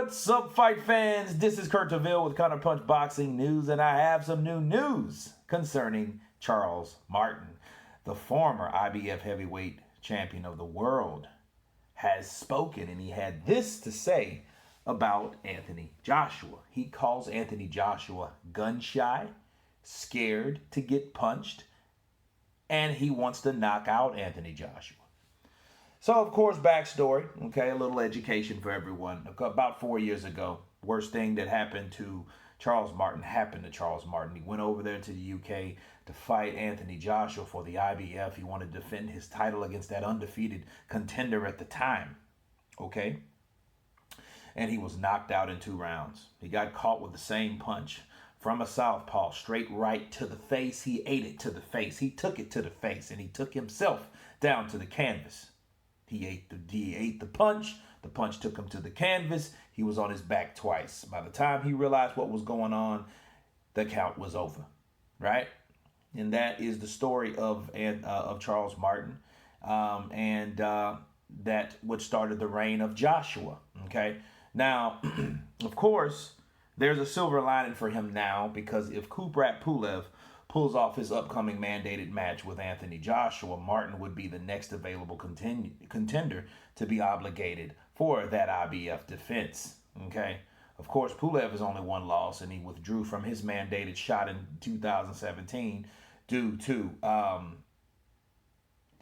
What's up, fight fans? This is Kurt DeVille with Counterpunch Boxing News, and I have some new news concerning Charles Martin. The former IBF heavyweight champion of the world has spoken, and he had this to say about Anthony Joshua. He calls Anthony Joshua gun-shy, scared to get punched, and he wants to knock out Anthony Joshua. So, of course, backstory, okay, a little education for everyone. About 4 years ago, worst thing that happened to Charles Martin happened to Charles Martin. He went over there to the UK to fight Anthony Joshua for the IBF. He wanted to defend his title against that undefeated contender at the time, okay? And he was knocked out in 2 rounds. He got caught with the same punch from a southpaw, straight right to the face. He ate it to the face. He took it to the face, and he took himself down to the canvas. He ate the punch. The punch took him to the canvas. He was on his back twice. By the time he realized what was going on, the count was over, right? And that is the story of Charles Martin, and that which started the reign of Joshua. Okay, now, of course, there's a silver lining for him now, because if Kubrat Pulev pulls off his upcoming mandated match with Anthony Joshua, Martin would be the next available contender to be obligated for that IBF defense. Okay, of course, Pulev has only 1 loss, and he withdrew from his mandated shot in 2017 due to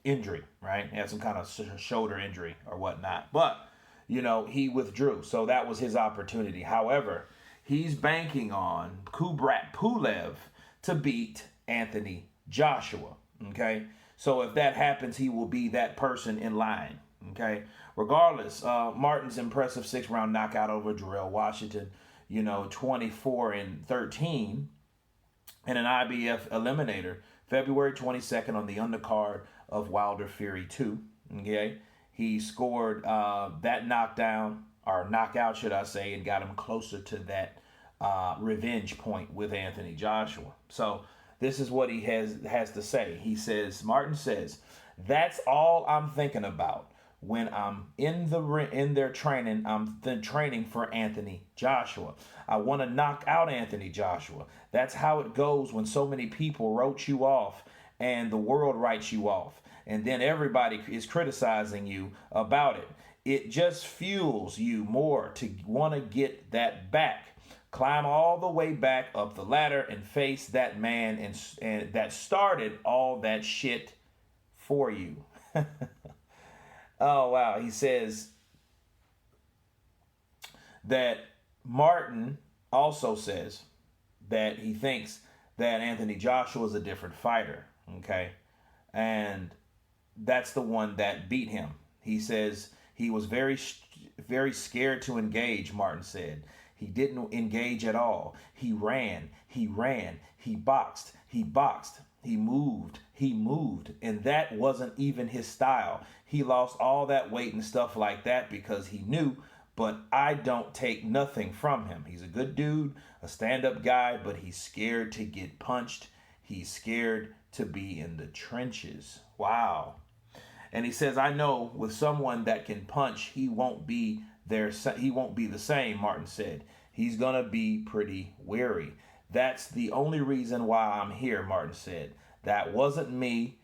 injury, right? He had some kind of shoulder injury or whatnot, but you know, he withdrew, so that was his opportunity. However, he's banking on Kubrat Pulev to beat Anthony Joshua, okay? So if that happens, he will be that person in line, okay? Regardless, Martin's impressive 6-round knockout over Jarrell Washington, 24-13 in an IBF eliminator, February 22nd on the undercard of Wilder Fury 2, okay? He scored that knockdown, or knockout, should I say, and got him closer to that revenge point with Anthony Joshua. So this is what he has to say. He says, Martin says, "That's all I'm thinking about when I'm in their training. I'm training for Anthony Joshua. I want to knock out Anthony Joshua. That's how it goes when so many people wrote you off and the world writes you off, and then everybody is criticizing you about it. It just fuels you more to want to get that back. Climb all the way back up the ladder and face that man and that started all that shit for you." Oh, wow. He says that Martin also says that he thinks that Anthony Joshua is a different fighter, okay? And that's the one that beat him. He says he was very, very scared to engage, Martin said. He didn't engage at all. He ran, he boxed, he moved, and that wasn't even his style. He lost all that weight and stuff like that because he knew, but I don't take nothing from him. He's a good dude, a stand-up guy, but he's scared to get punched. He's scared to be in the trenches. Wow. And he says, I know with someone that can punch, he won't be the same, Martin said. He's going to be pretty wary. That's the only reason why I'm here, Martin said. That wasn't me.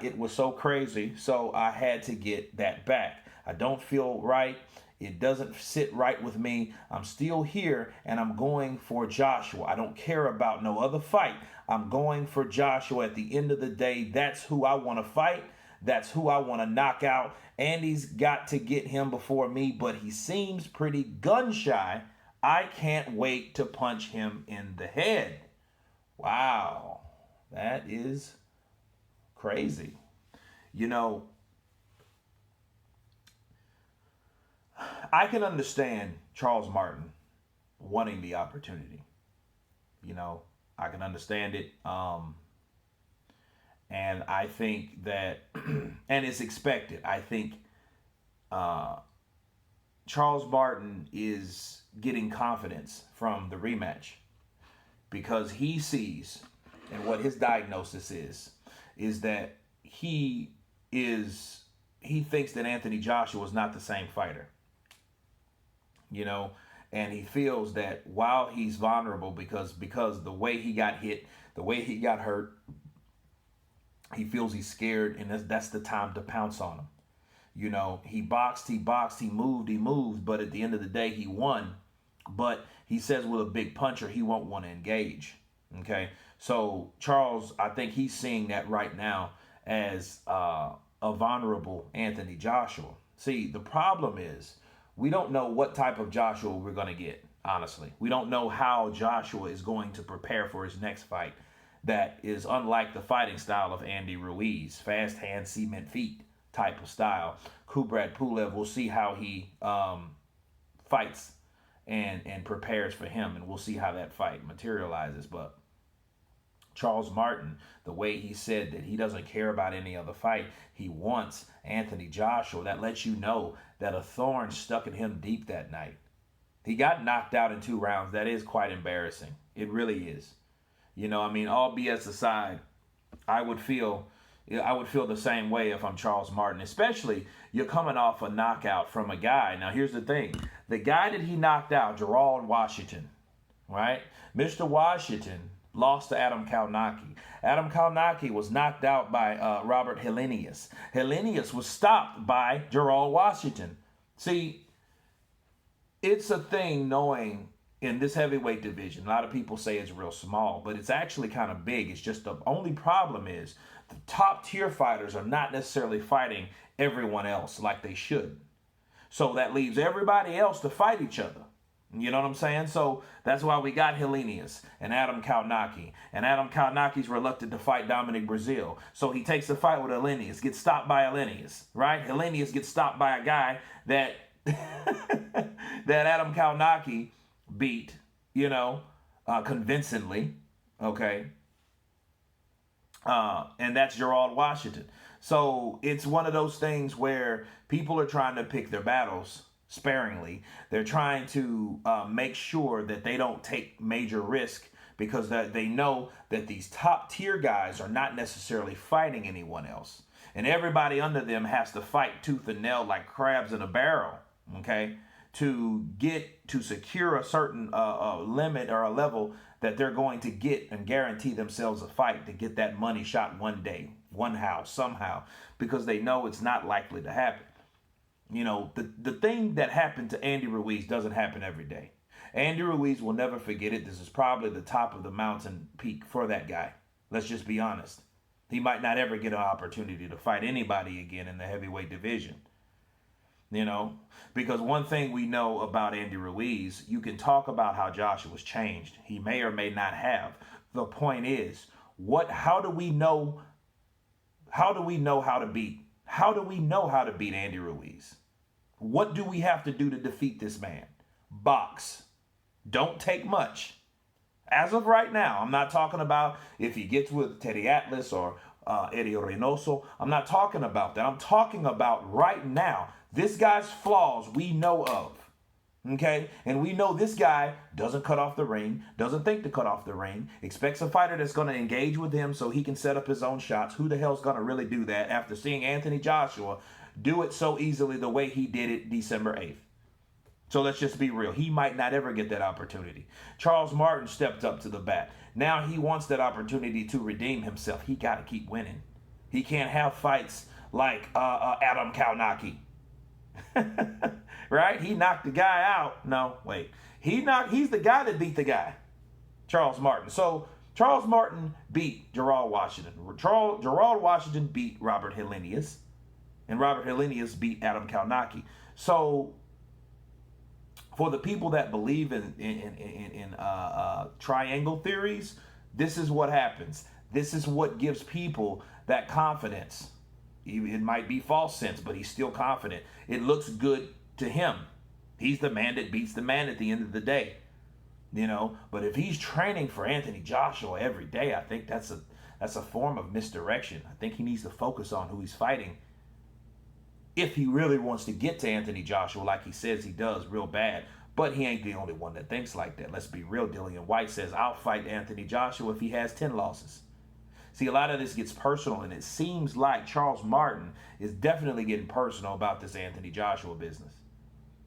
It was so crazy, so I had to get that back. I don't feel right. It doesn't sit right with me. I'm still here, and I'm going for Joshua. I don't care about no other fight. I'm going for Joshua. At the end of the day, that's who I want to fight. That's who I want to knock out. Andy's got to get him before me, but he seems pretty gun-shy. I can't wait to punch him in the head. Wow, that is crazy. I can understand Charles Martin wanting the opportunity. I can understand it. And I think that, and it's expected, I think Charles Martin is getting confidence from the rematch because he sees, and what his diagnosis is that he thinks that Anthony Joshua is not the same fighter. And he feels that while he's vulnerable, because the way he got hit, the way he got hurt, he feels he's scared, and that's the time to pounce on him. You know, he boxed, he moved, but at the end of the day, he won. But he says with a big puncher, he won't want to engage. Okay, so Charles, I think he's seeing that right now as a vulnerable Anthony Joshua. See, the problem is we don't know what type of Joshua we're going to get, honestly. We don't know how Joshua is going to prepare for his next fight that is unlike the fighting style of Andy Ruiz, fast hands, cement feet type of style. Kubrat Pulev, we'll see how he fights and prepares for him, and we'll see how that fight materializes. But Charles Martin, the way he said that he doesn't care about any other fight, he wants Anthony Joshua, that lets you know that a thorn stuck in him deep that night. He got knocked out in 2 rounds. That is quite embarrassing. It really is. You know, I mean, all BS aside, I would feel the same way if I'm Charles Martin, especially you're coming off a knockout from a guy. Now, here's the thing. The guy that he knocked out, Gerald Washington, right? Mr. Washington lost to Adam Kalnacki. Adam Kalnacki was knocked out by Robert Helenius. Helenius was stopped by Gerald Washington. See, it's a thing knowing in this heavyweight division, a lot of people say it's real small, but it's actually kind of big. It's just the only problem is the top tier fighters are not necessarily fighting everyone else like they should. So that leaves everybody else to fight each other. You know what I'm saying? So that's why we got Helenius and Adam Kalnacki. And Adam Kalnacki's reluctant to fight Dominic Brazil. So he takes the fight with Helenius, gets stopped by Helenius, right? Helenius gets stopped by a guy that that Adam Kalnacki beat, convincingly, okay? And that's Gerald Washington. So it's one of those things where people are trying to pick their battles sparingly. They're trying to make sure that they don't take major risk because they know that these top tier guys are not necessarily fighting anyone else. And everybody under them has to fight tooth and nail like crabs in a barrel, okay? To secure a certain limit or a level that they're going to get and guarantee themselves a fight to get that money shot one day, somehow, because they know it's not likely to happen. You know, the thing that happened to Andy Ruiz doesn't happen every day. Andy Ruiz will never forget it. This is probably the top of the mountain peak for that guy. Let's just be honest. He might not ever get an opportunity to fight anybody again in the heavyweight division. You know, because one thing we know about Andy Ruiz, you can talk about how Joshua's changed. He may or may not have. The point is, how do we know how to beat Andy Ruiz? What do we have to do to defeat this man? Box. Don't take much. As of right now, I'm not talking about if he gets with Teddy Atlas or Eddie Reynoso. I'm not talking about that. I'm talking about right now. This guy's flaws we know of, okay? And we know this guy doesn't cut off the ring, doesn't think to cut off the ring, expects a fighter that's going to engage with him so he can set up his own shots. Who the hell's going to really do that after seeing Anthony Joshua do it so easily the way he did it December 8th? So let's just be real. He might not ever get that opportunity. Charles Martin stepped up to the bat. Now he wants that opportunity to redeem himself. He got to keep winning. He can't have fights like Adam Kalnacki. Right? He knocked the guy out. No, wait. He's the guy that beat the guy, Charles Martin. So Charles Martin beat Gerald Washington. Gerald Washington beat Robert Helenius. And Robert Helenius beat Adam Kalnacki. So for the people that believe in triangle theories, this is what happens. This is what gives people that confidence. It might be false sense, but he's still confident. It looks good to him. He's the man that beats the man at the end of the day. You know, but if he's training for Anthony Joshua every day, I think that's a form of misdirection. I think he needs to focus on who he's fighting if he really wants to get to Anthony Joshua like he says he does real bad. But he ain't the only one that thinks like that. Let's be real. Dillian White says, I'll fight Anthony Joshua if he has 10 losses. See, a lot of this gets personal, and it seems like Charles Martin is definitely getting personal about this Anthony Joshua business.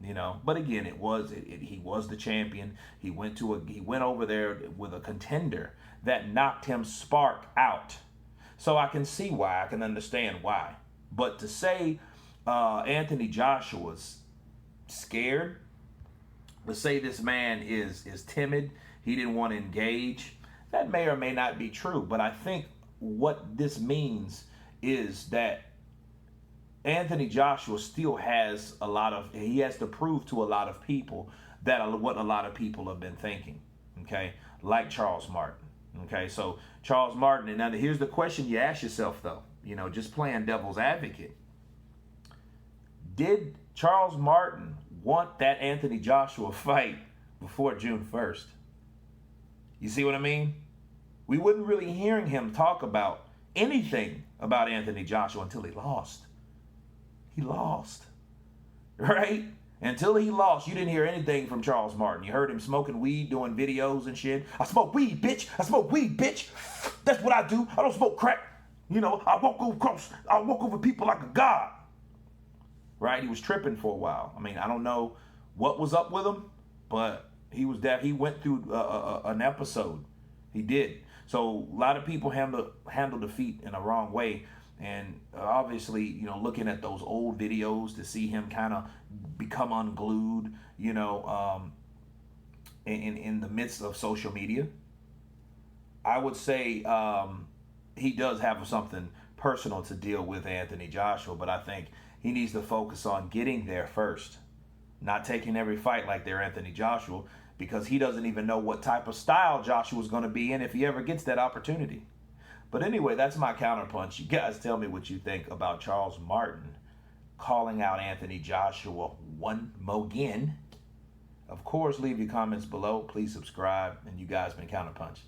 you know. But again, he was the champion. He went over there with a contender that knocked him Spark out. So I can see why. I can understand why. But to say Anthony Joshua's scared, to say this man is timid, he didn't want to engage, that may or may not be true. But I think what this means is that Anthony Joshua still has he has to prove to a lot of people what a lot of people have been thinking, okay? Like Charles Martin, okay? So Charles Martin, and now here's the question you ask yourself though, you know, just playing devil's advocate. Did Charles Martin want that Anthony Joshua fight before June 1st? You see what I mean? We wouldn't really hearing him talk about anything about Anthony Joshua until he lost. He lost, right? Until he lost, you didn't hear anything from Charles Martin. You heard him smoking weed, doing videos and shit. I smoke weed, bitch. I smoke weed, bitch. That's what I do. I don't smoke crack. You know, I walk over people like a god. Right? He was tripping for a while. I mean, I don't know what was up with him, but he went through an episode. He did. So a lot of people handle defeat in a wrong way. And obviously, you know, looking at those old videos to see him kind of become unglued, you know, in the midst of social media, I would say he does have something personal to deal with, Anthony Joshua. But I think he needs to focus on getting there first, not taking every fight like they're Anthony Joshua, because he doesn't even know what type of style Joshua's going to be in if he ever gets that opportunity. But anyway, that's my counterpunch. You guys tell me what you think about Charles Martin calling out Anthony Joshua one more again. Of course, leave your comments below. Please subscribe. And you guys been Counterpunch.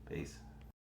Peace.